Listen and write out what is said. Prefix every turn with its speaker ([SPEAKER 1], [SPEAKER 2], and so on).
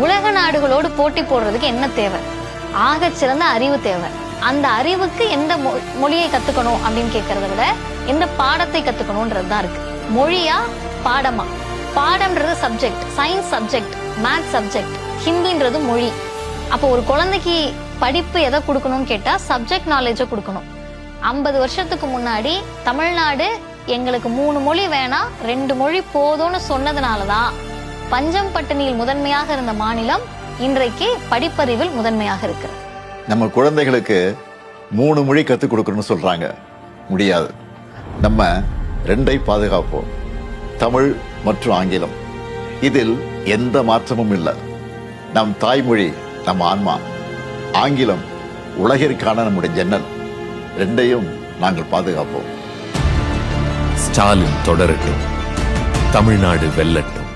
[SPEAKER 1] உலக நாடுகளோடு போட்டி போடுறதுக்கு என்ன தேவை? ஆகச்சிறந்த அறிவு தேவை. அந்த அறிவுக்கு எந்த மொழியை கத்துக்கணும் அப்படின்னு கேட்கறத விட எந்த பாடத்தை கத்துக்கணும்ன்றதுதான் இருக்கு. மொழியா பாடமா? பாடம்ன்றது subject, science subject, maths subject, ஹிந்தின்றது மொழி. அப்போ ஒரு குழந்தைக்கு படிப்பு எதை கொடுக்கணும்னு கேட்டா சப்ஜெக்ட் நாலேஜை கொடுக்கணும். 50 வருஷத்துக்கு முன்னாடி தமிழ்நாடு எங்களுக்கு 3 மொழி வேணாம் 2 மொழி போதும்னு சொன்னதுனாலதான் பஞ்சம் பட்டினியில் முதன்மையாக இருந்த மாநிலம் இன்றைக்கு படிப்பறிவில் முதன்மையாக இருக்கு.
[SPEAKER 2] நம்ம குழந்தைகளுக்கு 3 மொழி கற்றுக் கொடுக்கணும்னு சொல்றாங்க. முடியாது. நம்ம 2ஐ பாதுகாப்போம், தமிழ் மற்றும் ஆங்கிலம். இதில் எந்த மாற்றமும் இல்லை. நம் தாய்மொழி நம் ஆன்மா, ஆங்கிலம் உலகிற்கான நம்முடைய ஜன்னல். 2ஐயும் நாங்கள் பாதுகாப்போம்.
[SPEAKER 3] ஸ்டாலின் தொடரட்டும், தமிழ்நாடு வெல்லட்டும்.